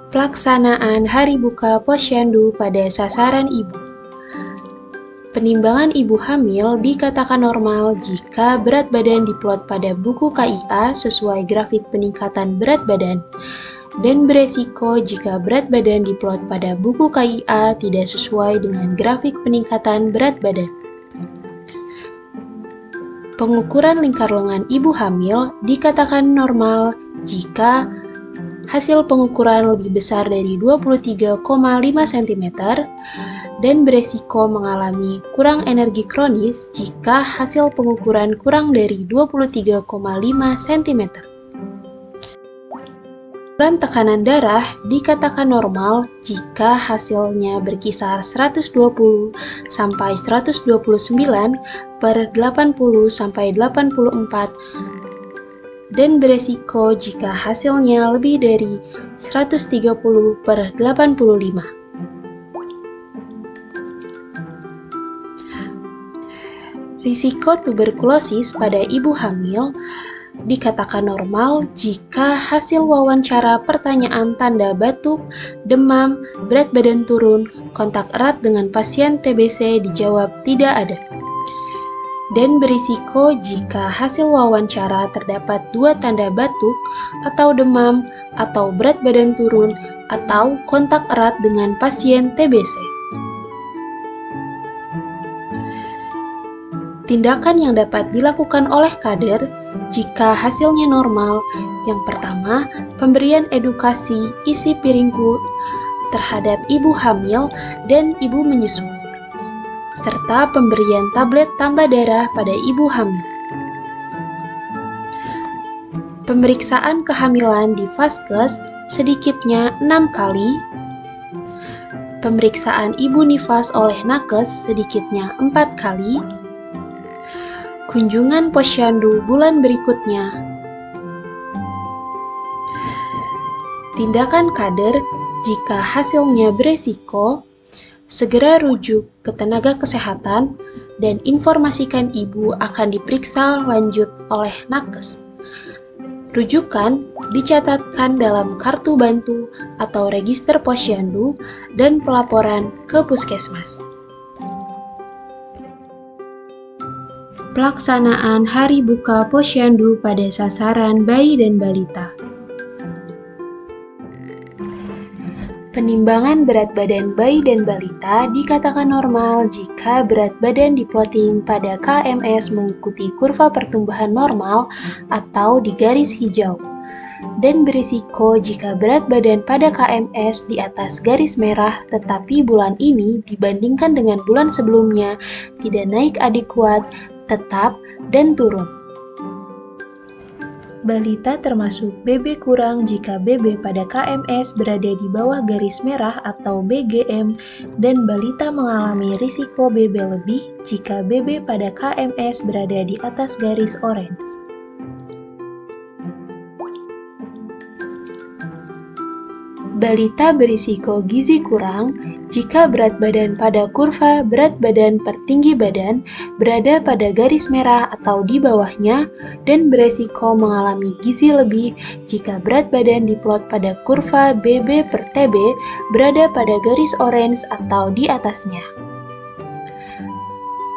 Pelaksanaan Hari Buka Posyandu pada sasaran ibu. Penimbangan ibu hamil dikatakan normal jika berat badan diplot pada buku KIA sesuai grafik peningkatan berat badan, dan beresiko jika berat badan diplot pada buku KIA tidak sesuai dengan grafik peningkatan berat badan. Pengukuran lingkar lengan ibu hamil dikatakan normal jika hasil pengukuran lebih besar dari 23,5 cm dan beresiko mengalami kurang energi kronis jika hasil pengukuran kurang dari 23,5 cm. Ukuran tekanan darah dikatakan normal jika hasilnya berkisar 120 sampai 129 per 80 sampai 84 dan beresiko jika hasilnya lebih dari 130 per 85. Risiko tuberkulosis pada ibu hamil dikatakan normal jika hasil wawancara pertanyaan tanda batuk, demam, berat badan turun, kontak erat dengan pasien TBC dijawab tidak ada. Dan berisiko jika hasil wawancara terdapat 2 tanda batuk atau demam atau berat badan turun atau kontak erat dengan pasien TBC. Tindakan yang dapat dilakukan oleh kader jika hasilnya normal, yang pertama, pemberian edukasi isi piringku terhadap ibu hamil dan ibu menyusui, serta pemberian tablet tambah darah pada ibu hamil. Pemeriksaan kehamilan di Vaskes sedikitnya 6 kali, pemeriksaan ibu nifas oleh nakes sedikitnya 4 kali, kunjungan posyandu bulan berikutnya. Tindakan kader jika hasilnya beresiko, segera rujuk ke tenaga kesehatan dan informasikan ibu akan diperiksa lanjut oleh nakes. Rujukan dicatatkan dalam kartu bantu atau register posyandu dan pelaporan ke puskesmas. Pelaksanaan Hari Buka Posyandu pada sasaran bayi dan balita. Penimbangan berat badan bayi dan balita dikatakan normal jika berat badan diploting pada KMS mengikuti kurva pertumbuhan normal atau di garis hijau, dan berisiko jika berat badan pada KMS di atas garis merah tetapi bulan ini dibandingkan dengan bulan sebelumnya tidak naik adekuat, tetap, dan turun. Balita termasuk BB kurang jika BB pada KMS berada di bawah garis merah atau BGM, dan balita mengalami risiko BB lebih jika BB pada KMS berada di atas garis orange. Balita berisiko gizi kurang jika berat badan pada kurva berat badan per tinggi badan berada pada garis merah atau di bawahnya, dan beresiko mengalami gizi lebih jika berat badan diplot pada kurva BB per TB berada pada garis orange atau di atasnya.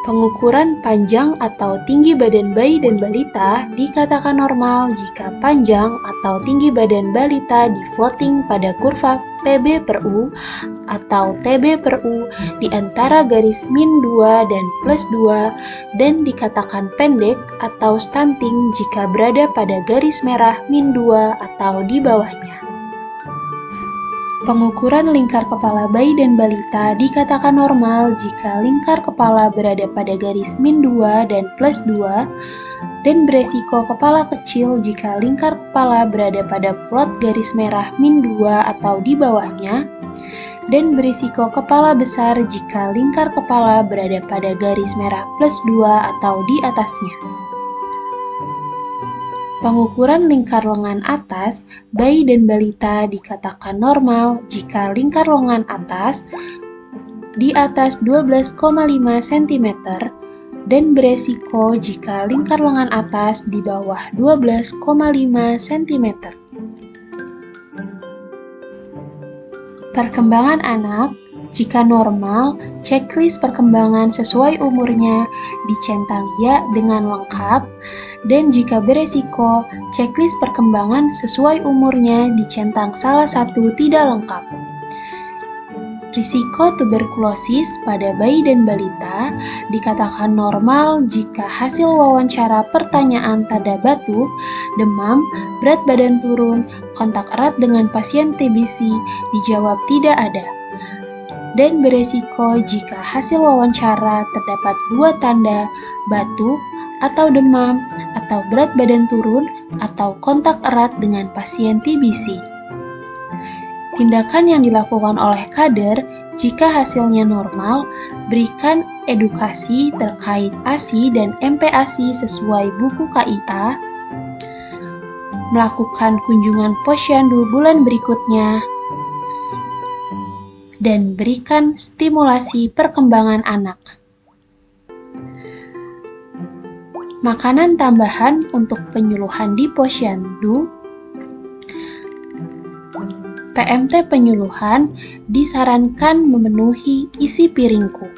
Pengukuran panjang atau tinggi badan bayi dan balita dikatakan normal jika panjang atau tinggi badan balita di-floating pada kurva PB per U atau TB per U di antara garis -2 dan +2, dan dikatakan pendek atau stunting jika berada pada garis merah -2 atau di bawahnya. Pengukuran lingkar kepala bayi dan balita dikatakan normal jika lingkar kepala berada pada garis -2 dan +2, dan beresiko kepala kecil jika lingkar kepala berada pada plot garis merah -2 atau di bawahnya, dan berisiko kepala besar jika lingkar kepala berada pada garis merah +2 atau di atasnya. Pengukuran lingkar lengan atas bayi dan balita dikatakan normal jika lingkar lengan atas di atas 12,5 cm dan beresiko jika lingkar lengan atas di bawah 12,5 cm. Perkembangan anak, jika normal, checklist perkembangan sesuai umurnya dicentang ya dengan lengkap, dan jika beresiko, checklist perkembangan sesuai umurnya dicentang salah satu tidak lengkap. Risiko tuberkulosis pada bayi dan balita dikatakan normal jika hasil wawancara pertanyaan tanda batuk, demam, berat badan turun, kontak erat dengan pasien TBC dijawab tidak ada. Dan beresiko jika hasil wawancara terdapat dua tanda batuk atau demam atau berat badan turun atau kontak erat dengan pasien TBC. Tindakan yang dilakukan oleh kader jika hasilnya normal, berikan edukasi terkait ASI dan MPASI sesuai buku KIA, melakukan kunjungan posyandu bulan berikutnya, dan berikan stimulasi perkembangan anak. Makanan tambahan untuk penyuluhan di posyandu. PMT penyuluhan disarankan memenuhi isi piringku.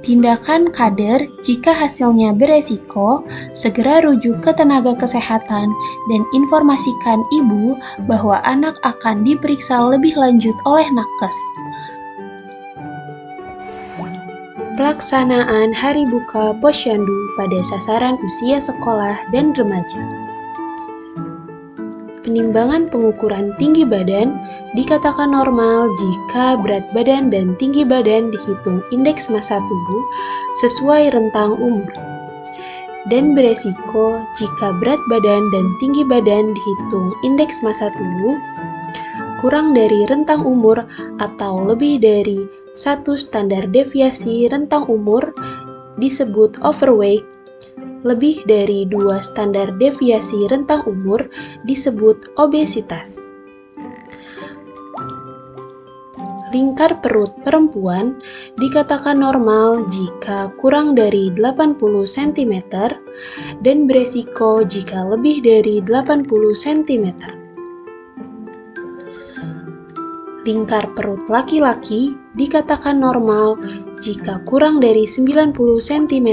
Tindakan kader jika hasilnya beresiko, segera rujuk ke tenaga kesehatan dan informasikan ibu bahwa anak akan diperiksa lebih lanjut oleh nakes. Pelaksanaan Hari Buka Posyandu pada sasaran usia sekolah dan remaja. Penimbangan pengukuran tinggi badan dikatakan normal jika berat badan dan tinggi badan dihitung indeks massa tubuh sesuai rentang umur, dan beresiko jika berat badan dan tinggi badan dihitung indeks massa tubuh kurang dari rentang umur atau lebih dari 1 standar deviasi rentang umur disebut overweight. Lebih dari 2 standar deviasi rentang umur disebut obesitas. Lingkar perut perempuan dikatakan normal jika kurang dari 80 cm dan beresiko jika lebih dari 80 cm. Lingkar perut laki-laki dikatakan normal jika kurang dari 90 cm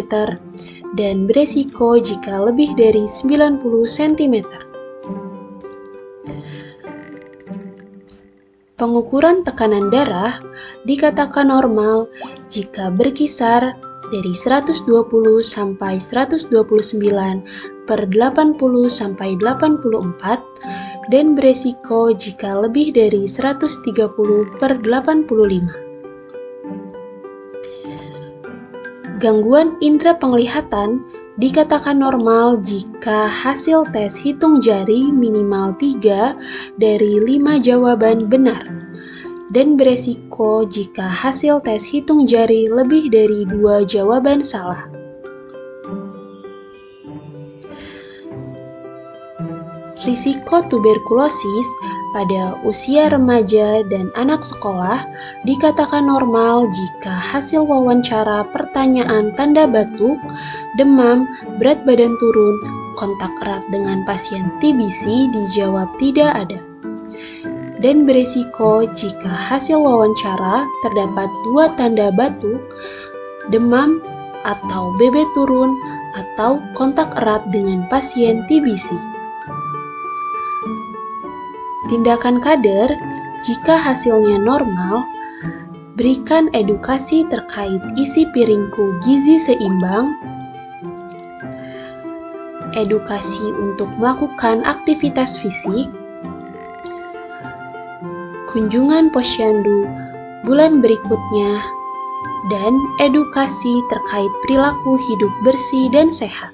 dan beresiko jika lebih dari 90 cm. Pengukuran tekanan darah dikatakan normal jika berkisar dari 120 sampai 129 per 80 sampai 84 dan beresiko jika lebih dari 130 per 85. Gangguan indera penglihatan dikatakan normal jika hasil tes hitung jari minimal 3 dari 5 jawaban benar, dan beresiko jika hasil tes hitung jari lebih dari 2 jawaban salah. Risiko tuberkulosis pada usia remaja dan anak sekolah dikatakan normal jika hasil wawancara pertanyaan tanda batuk, demam, berat badan turun, kontak erat dengan pasien TBC dijawab tidak ada. Dan beresiko jika hasil wawancara terdapat 2 tanda batuk, demam, atau BB turun, atau kontak erat dengan pasien TBC. Tindakan kader, jika hasilnya normal, berikan edukasi terkait isi piringku gizi seimbang, edukasi untuk melakukan aktivitas fisik, kunjungan posyandu bulan berikutnya, dan edukasi terkait perilaku hidup bersih dan sehat.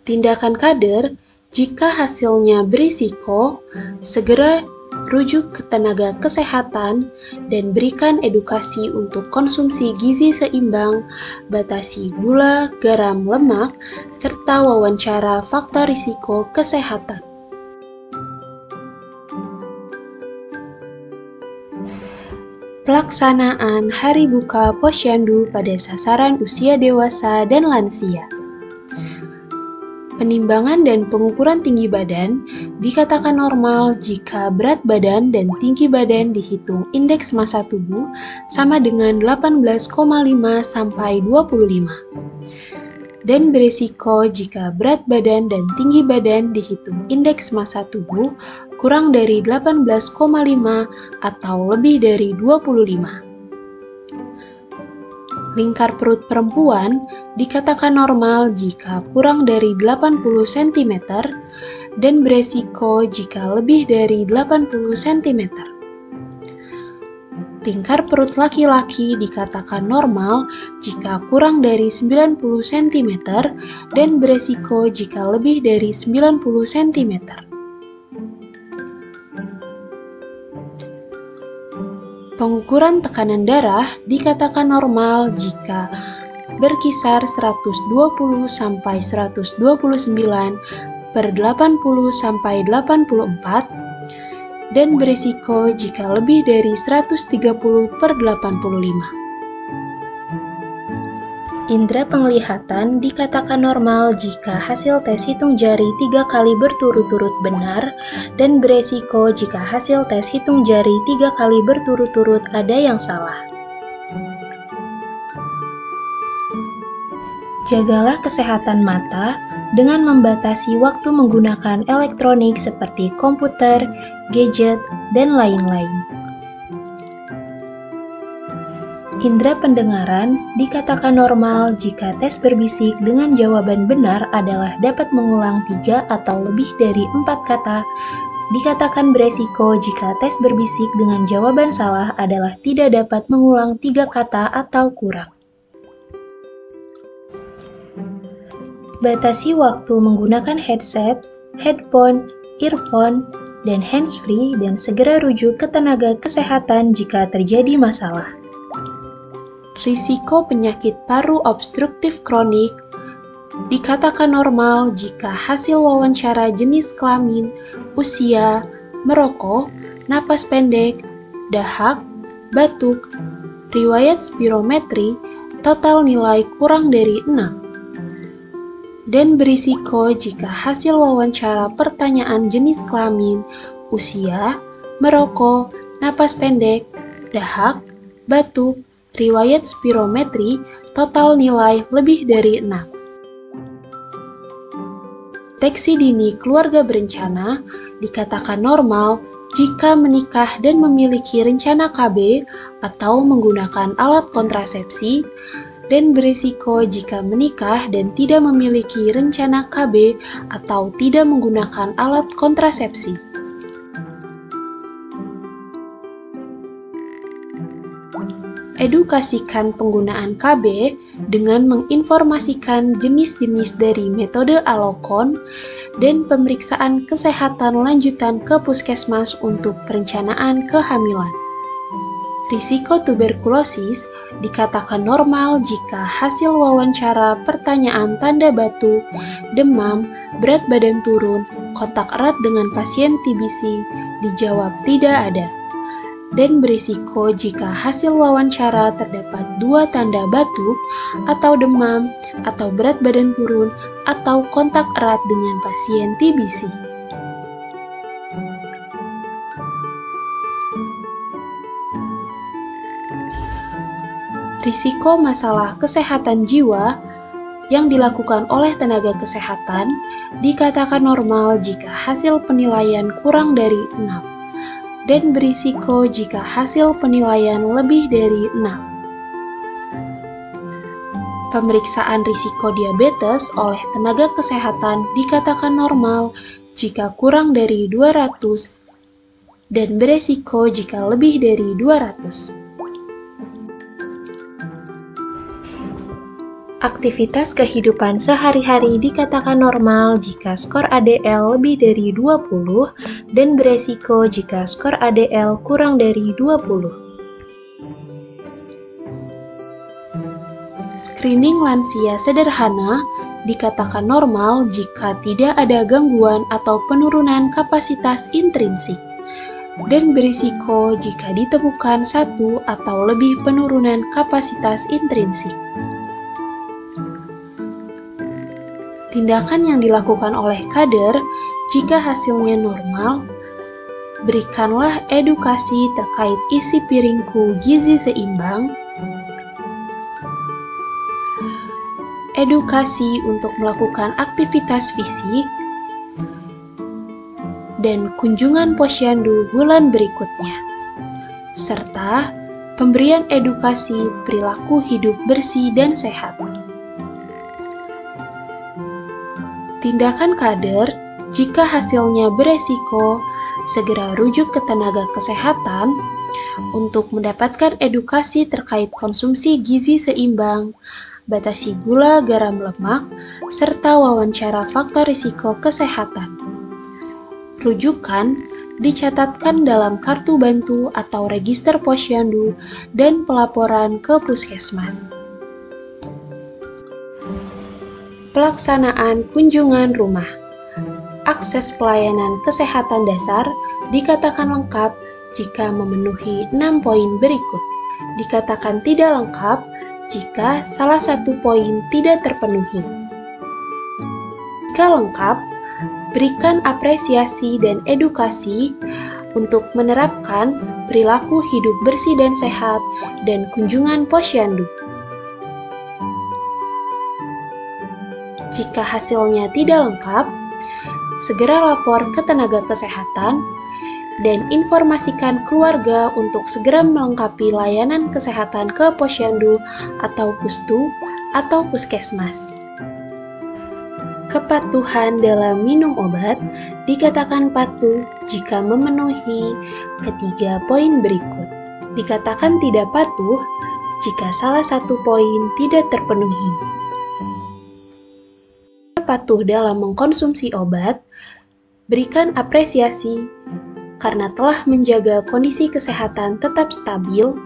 Tindakan kader, jika hasilnya berisiko, segera rujuk ke tenaga kesehatan dan berikan edukasi untuk konsumsi gizi seimbang, batasi gula, garam, lemak, serta wawancara faktor risiko kesehatan. Pelaksanaan Hari Buka Posyandu pada sasaran usia dewasa dan lansia. Penimbangan dan pengukuran tinggi badan dikatakan normal jika berat badan dan tinggi badan dihitung indeks massa tubuh sama dengan 18,5 sampai 25. Dan beresiko jika berat badan dan tinggi badan dihitung indeks massa tubuh kurang dari 18,5 atau lebih dari 25. Lingkar perut perempuan dikatakan normal jika kurang dari 80 cm dan beresiko jika lebih dari 80 cm. Lingkar perut laki-laki dikatakan normal jika kurang dari 90 cm dan beresiko jika lebih dari 90 cm. Pengukuran tekanan darah dikatakan normal jika berkisar 120 sampai 129 per 80 sampai 84 dan berisiko jika lebih dari 130 per 85. Indra penglihatan dikatakan normal jika hasil tes hitung jari 3 kali berturut-turut benar dan beresiko jika hasil tes hitung jari 3 kali berturut-turut ada yang salah. Jagalah kesehatan mata dengan membatasi waktu menggunakan elektronik seperti komputer, gadget, dan lain-lain. Indra pendengaran dikatakan normal jika tes berbisik dengan jawaban benar adalah dapat mengulang 3 atau lebih dari 4 kata. Dikatakan beresiko jika tes berbisik dengan jawaban salah adalah tidak dapat mengulang 3 kata atau kurang. Batasi waktu menggunakan headset, headphone, earphone, dan handsfree dan segera rujuk ke tenaga kesehatan jika terjadi masalah. Risiko penyakit paru obstruktif kronik dikatakan normal jika hasil wawancara jenis kelamin, usia, merokok, napas pendek, dahak, batuk, riwayat spirometri, total nilai kurang dari 6. Dan berisiko jika hasil wawancara pertanyaan jenis kelamin, usia, merokok, napas pendek, dahak, batuk, riwayat spirometri, total nilai lebih dari 6. Deteksi dini keluarga berencana dikatakan normal jika menikah dan memiliki rencana KB atau menggunakan alat kontrasepsi, dan berisiko jika menikah dan tidak memiliki rencana KB atau tidak menggunakan alat kontrasepsi. Edukasikan penggunaan KB dengan menginformasikan jenis-jenis dari metode alokon dan pemeriksaan kesehatan lanjutan ke puskesmas untuk perencanaan kehamilan. Risiko tuberkulosis dikatakan normal jika hasil wawancara pertanyaan tanda batuk, demam, berat badan turun, kontak erat dengan pasien TBC dijawab tidak ada. Dan berisiko jika hasil wawancara terdapat 2 tanda batuk atau demam atau berat badan turun atau kontak erat dengan pasien TBC. Risiko masalah kesehatan jiwa yang dilakukan oleh tenaga kesehatan dikatakan normal jika hasil penilaian kurang dari 6. Dan berisiko jika hasil penilaian lebih dari 6. Pemeriksaan risiko diabetes oleh tenaga kesehatan dikatakan normal jika kurang dari 200 dan beresiko jika lebih dari 200. Aktivitas kehidupan sehari-hari dikatakan normal jika skor ADL lebih dari 20 dan beresiko jika skor ADL kurang dari 20. Screening lansia sederhana dikatakan normal jika tidak ada gangguan atau penurunan kapasitas intrinsik dan berisiko jika ditemukan 1 atau lebih penurunan kapasitas intrinsik. Tindakan yang dilakukan oleh kader jika hasilnya normal, berikanlah edukasi terkait isi piringku gizi seimbang, edukasi untuk melakukan aktivitas fisik, dan kunjungan posyandu bulan berikutnya, serta pemberian edukasi perilaku hidup bersih dan sehat. Tindakan kader jika hasilnya beresiko, segera rujuk ke tenaga kesehatan untuk mendapatkan edukasi terkait konsumsi gizi seimbang, batasi gula, garam, lemak, serta wawancara faktor risiko kesehatan. Rujukan dicatatkan dalam kartu bantu atau register posyandu dan pelaporan ke puskesmas. Pelaksanaan kunjungan rumah. Akses pelayanan kesehatan dasar dikatakan lengkap jika memenuhi 6 poin berikut. Dikatakan tidak lengkap jika salah satu poin tidak terpenuhi. Jika lengkap, berikan apresiasi dan edukasi untuk menerapkan perilaku hidup bersih dan sehat dan kunjungan posyandu. Jika hasilnya tidak lengkap, segera lapor ke tenaga kesehatan dan informasikan keluarga untuk segera melengkapi layanan kesehatan ke posyandu atau pustu atau puskesmas. Kepatuhan dalam minum obat dikatakan patuh jika memenuhi ketiga poin berikut. Dikatakan tidak patuh jika salah satu poin tidak terpenuhi. Patuh dalam mengkonsumsi obat, berikan apresiasi karena telah menjaga kondisi kesehatan tetap stabil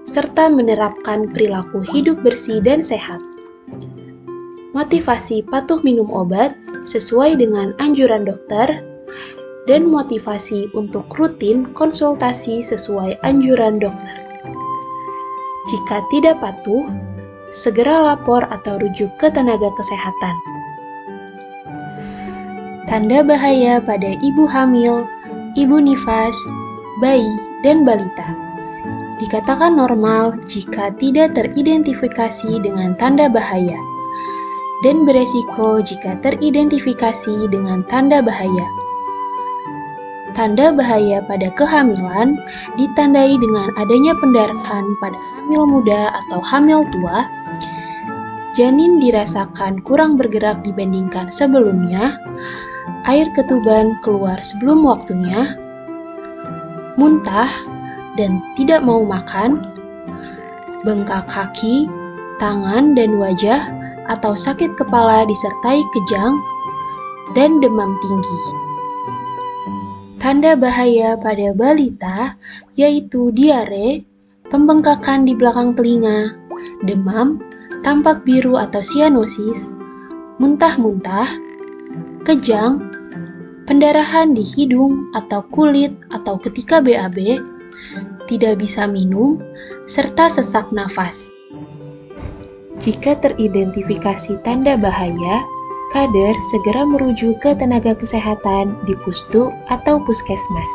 serta menerapkan perilaku hidup bersih dan sehat. Motivasi patuh minum obat sesuai dengan anjuran dokter, dan motivasi untuk rutin konsultasi sesuai anjuran dokter. Jika tidak patuh, segera lapor atau rujuk ke tenaga kesehatan. Tanda bahaya pada ibu hamil, ibu nifas, bayi, dan balita. Dikatakan normal jika tidak teridentifikasi dengan tanda bahaya, dan beresiko jika teridentifikasi dengan tanda bahaya. Tanda bahaya pada kehamilan ditandai dengan adanya pendarahan pada hamil muda atau hamil tua, janin dirasakan kurang bergerak dibandingkan sebelumnya, air ketuban keluar sebelum waktunya, muntah dan tidak mau makan, bengkak kaki, tangan, dan wajah, atau sakit kepala disertai kejang, dan demam tinggi. Tanda bahaya pada balita yaitu diare, pembengkakan di belakang telinga, demam, tampak biru atau sianosis, muntah-muntah, kejang, pendarahan di hidung atau kulit atau ketika BAB, tidak bisa minum, serta sesak nafas. Jika teridentifikasi tanda bahaya, kader segera merujuk ke tenaga kesehatan di pustu atau puskesmas.